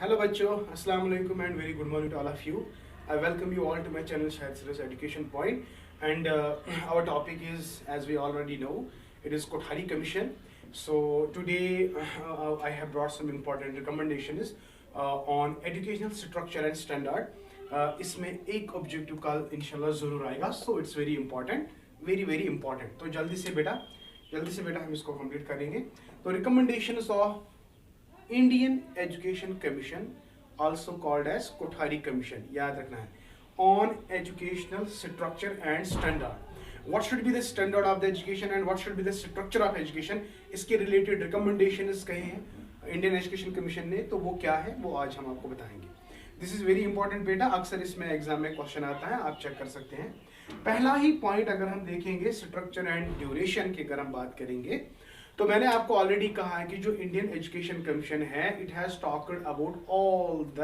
Hello बच्चों, अस्सलाम वालेकुम and very good morning to all of you. I welcome you all to my channel Shahid Siraj Education Point, and our topic is, as we already know, it is Kothari Commission. So today I have brought some important recommendations on educational structure and standard. इसमें एक objective का इंशाल्लाह ज़रूर आएगा, so it's very important, very important. तो जल्दी से बेटा हम इसको कंप्लीट करेंगे. तो recommendations of Indian Education Commission, also called as Kothari Commission, याद रखना है, on educational structure and standard. What should be the standard of the education and what should be the structure of education? इसके related recommendations कहे हैं Indian Education Commission ने, तो वो क्या है वो आज हम आपको बताएंगे. This is very important बेटा, अक्सर इसमें एग्जाम में क्वेश्चन आता है, आप चेक कर सकते हैं. पहला ही पॉइंट अगर हम देखेंगे स्ट्रक्चर एंड ड्यूरेशन की अगर हम बात करेंगे, तो मैंने आपको ऑलरेडी कहा है कि जो इंडियन एजुकेशन कमीशन है, it has talked about all the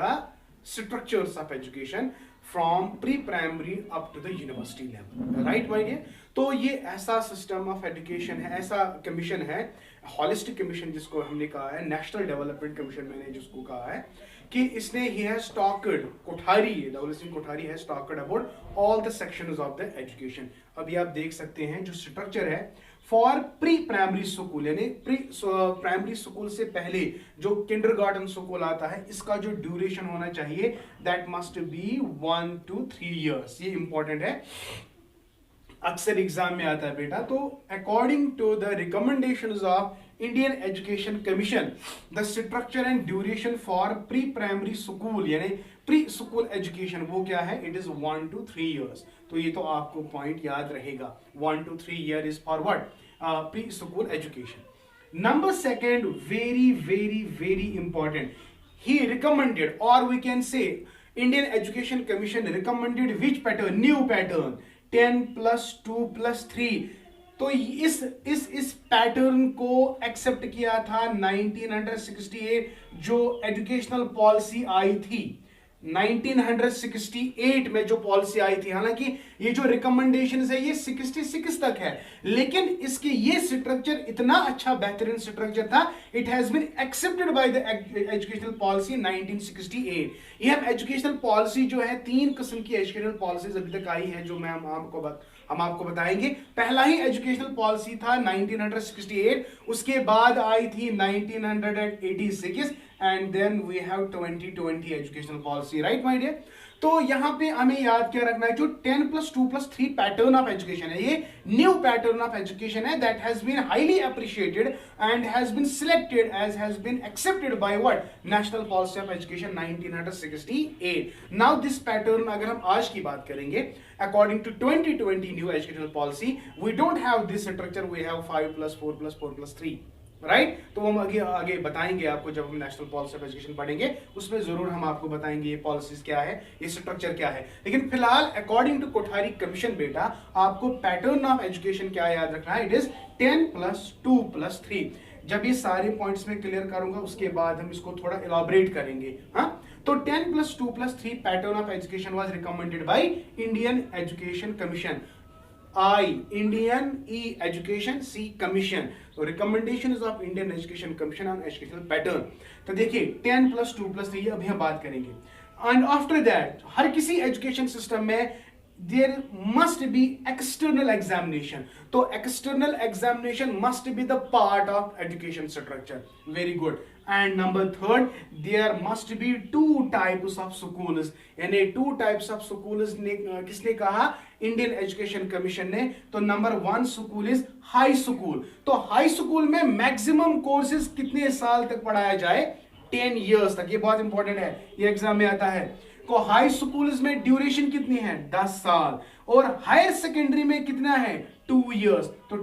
structures of education from pre primary up to the university level, right my dear. तो ये ऐसा सिस्टम ऑफ एजुकेशन है, ऐसा कमीशन है, हॉलिस्टिक कमीशन जिसको हमने कहा है, नेशनल डेवलपमेंट कमीशन मैंने जिसको कहा है, कि इसने he has talked Kothari, W Singh Kothari has talked about all the sections of the education. अभी आप देख सकते हैं जो स्ट्रक्चर है फॉर प्री प्राइमरी स्कूल, यानी प्री प्राइमरी स्कूल से पहले जो किंडरगार्टन स्कूल आता है, इसका जो ड्यूरेशन होना चाहिए that must be 1 to 3 years. ये इंपॉर्टेंट है, अक्सर एग्जाम में आता है बेटा. तो according to the recommendations of Indian education commission, the structure and duration for pre primary school यानी प्री स्कूल एजुकेशन वो क्या है, इट इज 1 to 3 years. तो ये तो आपको पॉइंट याद रहेगा, 1 to 3 year is for what, pre school education. Number second, very important, he recommended, or we can say Indian Education Commission recommended which pattern, new pattern, 10+2+3. तो इस pattern को accept किया था 1968 जो एजुकेशनल पॉलिसी आई थी. 1968 में जो पॉलिसी आई थी, हालांकि ये जो रिकमेंडेशंस है ये 66 तक है, लेकिन इसके ये स्ट्रक्चर इतना अच्छा बेहतरीन स्ट्रक्चर था, it has been accepted by the educational policy 1968. ये हम एजुकेशनल पॉलिसी जो है, 3 किस्म की एजुकेशनल पॉलिसीज अभी तक आई है जो मैं हम आपको बताएंगे. पहला ही एजुकेशनल पॉलिसी था 1968, उसके बाद आई थी 1986, and then we have 2020 educational policy, right my dear. तो यहां पे हमें याद क्या रखना है, जो 10+2+3 पैटर्न ऑफ एजुकेशन है, ये न्यू पैटर्न ऑफ एजुकेशन है that has been highly appreciated and has been selected as has been accepted by what, national policy of education 1968. Now this pattern अगर हम आज की बात करेंगे, according to 2020 new educational policy, we don't have this structure, we have 5+4+4+3, right. तो हम आगे बताएंगे आपको, जब हम नेशनल पॉलिसी ऑफ एजुकेशन पढ़ेंगे उसमें जरूर हम आपको बताएंगे ये पॉलिसीज क्या है, ये स्ट्रक्चर क्या है. लेकिन फिलहाल अकॉर्डिंग टू कोठारी कमीशन बेटा, आपको पैटर्न ऑफ एजुकेशन क्या याद रखना है, इट इज 10+2+3. जब ये सारे पॉइंट्स में क्लियर करूंगा उसके बाद हम इसको थोड़ा इलाबरेट करेंगे. हाँ, तो 10+2+3 pattern of education was recommended by Indian education commission. I, Indian, E, Education, C, Commission. So recommendations of Indian Education Commission on educational pattern. तो देखिए 10+2+3 अभी हम बात करेंगे. And after that, हर किसी एजुकेशन सिस्टम में there must be external examination. तो external examination must be the part of education structure. Very good. And number third, there must be 2 types of schools. यानी 2 types of schools ने किसने कहा, Indian education commission ने. तो number 1 school is high school. तो high school में maximum courses कितने साल तक पढ़ाया जाए, 10 years तक. ये बहुत इंपॉर्टेंट है, ये एग्जाम में आता है. को हाई स्कूल्स में ड्यूरेशन कितनी है, 10 साल, और हायर सेकेंडरी में कितना है, 2 years. तो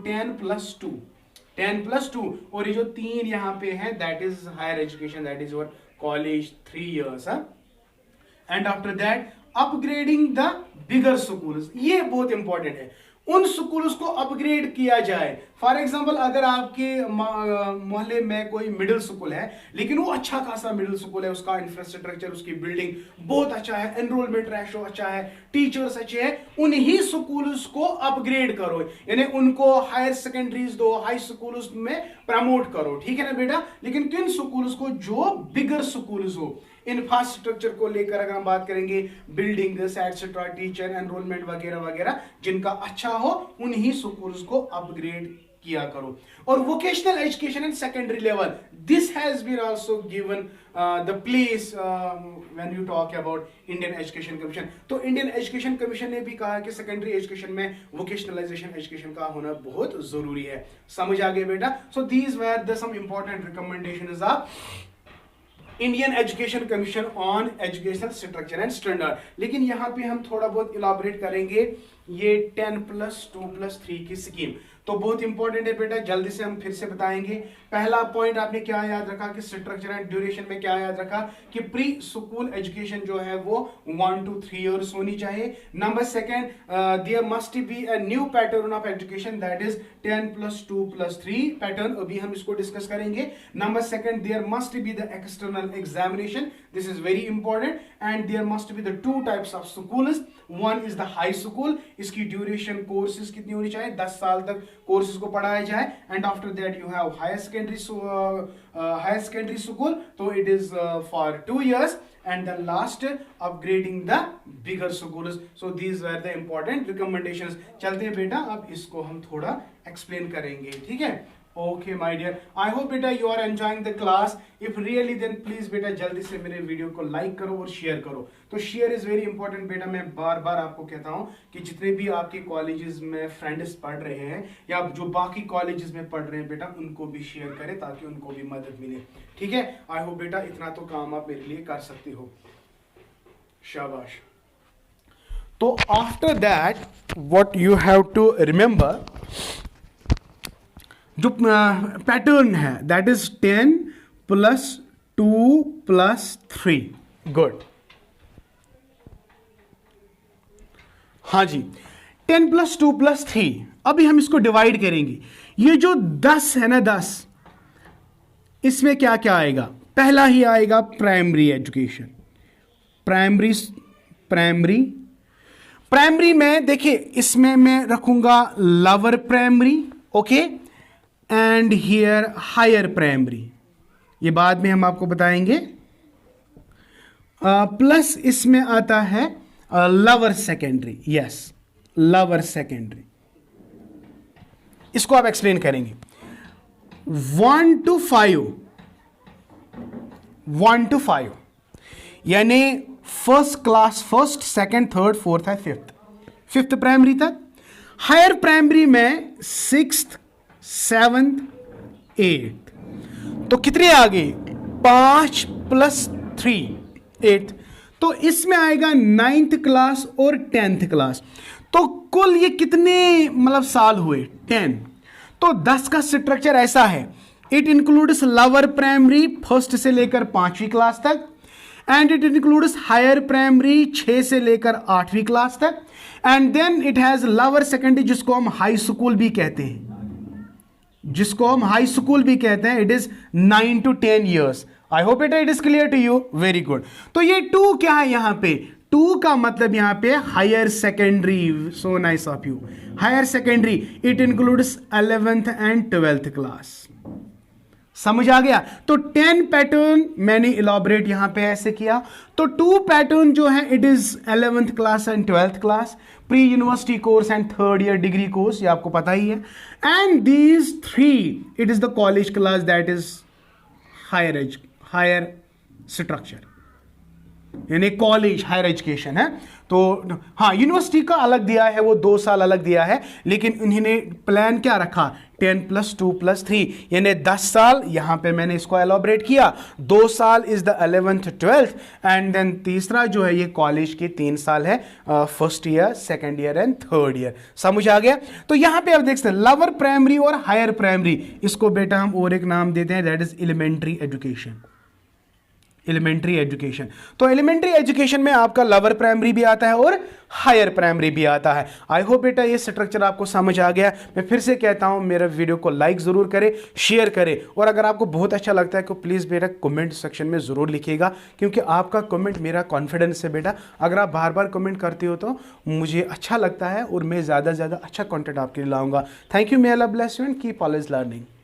10+2, और ये जो 3 यहाँ पे है that is higher education, that is your college, 3 years. And after that upgrading the bigger schools, ये बहुत इंपॉर्टेंट है. उन स्कूल्स को अपग्रेड किया जाए. फॉर एग्जांपल, अगर आपके मोहल्ले में कोई मिडिल स्कूल है, लेकिन वो अच्छा खासा मिडिल स्कूल है, उसका इंफ्रास्ट्रक्चर, उसकी बिल्डिंग बहुत अच्छा है, एनरोलमेंट रेशो अच्छा है, टीचर्स अच्छे हैं, उन्हीं स्कूल्स को अपग्रेड करो, यानी उनको हायर सेकेंडरीज दो, हाई स्कूल्स में प्रमोट करो. ठीक है ना बेटा. लेकिन किन स्कूल्स को, जो बिगर स्कूल्स हो, इंफ्रास्ट्रक्चर को लेकर अगर हम बात करेंगे, बिल्डिंग एटसेट्रा, टीचर एनरोलमेंट वगैरह वगैरह, जिनका अच्छा हो उन्हीं स्कूल्स को अपग्रेड किया करो। और vocational education and secondary level, this has been also given the place when you talk about Indian education commission. तो इंडियन एजुकेशन कमीशन ने भी कहा कि सेकेंडरी एजुकेशन में वोकेशनलाइजेशन एजुकेशन का होना बहुत जरूरी है। समझ आ गए बेटा? So these were the some important recommendations of Indian education commission on educational structure and standard. लेकिन यहां पे हम थोड़ा बहुत इलाबोरेट करेंगे ये 10+2+3 की स्कीम। तो बहुत इंपॉर्टेंट है बेटा, जल्दी से हम फिर से बताएंगे। पहला पॉइंट आपने क्या याद रखा कि स्ट्रक्चर एंड ड्यूरेशन में क्या याद रखा कि प्री स्कूल एजुकेशन जो है वो 1 to 3 years होनी चाहिए। Number second, there must be a new pattern of education, that is 10+2+3 pattern. अभी हम इसको डिस्कस करेंगे। Number second, there must be the external examination, this is very important. And there must be the 2 types of schools, one is the high school, इसकी duration courses कितनी होनी चाहिए, 10 साल तक कोर्सेज को पढ़ाया जाए। And after that you have higher secondary school, तो it is for 2 years। and the last upgrading the bigger schools. So these were the important recommendations. चलते हैं बेटा, अब इसको हम थोड़ा एक्सप्लेन करेंगे, ठीक है? Okay my dear, I hope बेटा you are enjoying the class. If really then please बेटा जल्दी से मेरे वीडियो को लाइक करो और शेयर करो। तो शेयर इज वेरी इंपॉर्टेंट बेटा। मैं बार बार आपको कहता हूं कि जितने भी आपके कॉलेजेस में फ्रेंड्स पढ़ रहे हैं या जो बाकी कॉलेजेस में पढ़ रहे हैं बेटा, उनको भी शेयर करें ताकि उनको भी मदद मिले, ठीक है? आई होप बेटा इतना तो काम आप मेरे लिए कर सकते हो। शाबाश। तो after that what you have to remember, जो पैटर्न है दैट इज 10+2+3। गुड। हाँ जी, 10+2+3। अभी हम इसको डिवाइड करेंगे। ये जो 10 है ना, 10, इसमें क्या क्या आएगा? पहला ही आएगा प्राइमरी एजुकेशन। प्राइमरी में देखिए, इसमें मैं रखूंगा lower primary, okay, and here higher primary. ये बाद में हम आपको बताएंगे। प्लस इसमें आता है lower secondary. Yes, lower secondary. इसको आप एक्सप्लेन करेंगे। 1 to 5 यानी first class, first, second, third, fourth है, फिफ्थ प्राइमरी तक। हायर प्राइमरी में 6th, 7th, 8th। तो कितने आ गए? 5 + 3, 8th। तो इसमें आएगा 9th क्लास और 10th क्लास। तो कुल ये कितने मतलब साल हुए? 10। तो 10 का स्ट्रक्चर ऐसा है, it includes lower primary 1st से लेकर 5वीं क्लास तक, and it includes higher primary 6 से लेकर 8वीं क्लास तक, and then it has lower secondary जिसको हम हाई स्कूल भी कहते हैं, it is 9 to 10 years। I hope it is clear to you. Very good. तो ये 2 क्या है यहां पे? 2 का मतलब यहां पे higher secondary. So nice of you. Higher secondary it includes 11th and 12th class. समझ आ गया? तो 10 पैटर्न मैंने इलाबोरेट यहां पे ऐसे किया। तो 2 पैटर्न जो है it is 11th class and 12th class, pre university course and 3rd year degree course, ये आपको पता ही है। And these 3 it is the college class, that is higher structure, यानी कॉलेज हायर एजुकेशन है। तो हाँ, यूनिवर्सिटी का अलग दिया है, वो 2 साल अलग दिया है, लेकिन उन्होंने प्लान क्या रखा? 10+2+3 यानी 10 साल। यहां पे मैंने इसको एलॉबरेट किया। 2 साल is the 11th 12th, and then तीसरा जो है ये कॉलेज के 3 साल है, 1st year, 2nd year and 3rd year। समझ आ गया? तो यहां पे आप देख सकते हैं लोअर प्राइमरी और हायर प्राइमरी, इसको बेटा हम और एक नाम देते हैं, दैट इज एलिमेंट्री एजुकेशन। तो एलिमेंट्री एजुकेशन में आपका लोअर प्राइमरी भी आता है और हायर प्राइमरी भी आता है। आई होप बेटा ये स्ट्रक्चर आपको समझ आ गया। मैं फिर से कहता हूं, मेरे वीडियो को लाइक जरूर करें, शेयर करें, और अगर आपको बहुत अच्छा लगता है तो प्लीज़ बेटा कमेंट सेक्शन में ज़रूर लिखिएगा, क्योंकि आपका कमेंट मेरा कॉन्फिडेंस है बेटा। अगर आप बार बार कमेंट करते हो तो मुझे अच्छा लगता है और मैं ज़्यादा से ज़्यादा अच्छा कॉन्टेंट आपके लिए लाऊंगा। Thank you, may Allah bless you and keep always learning.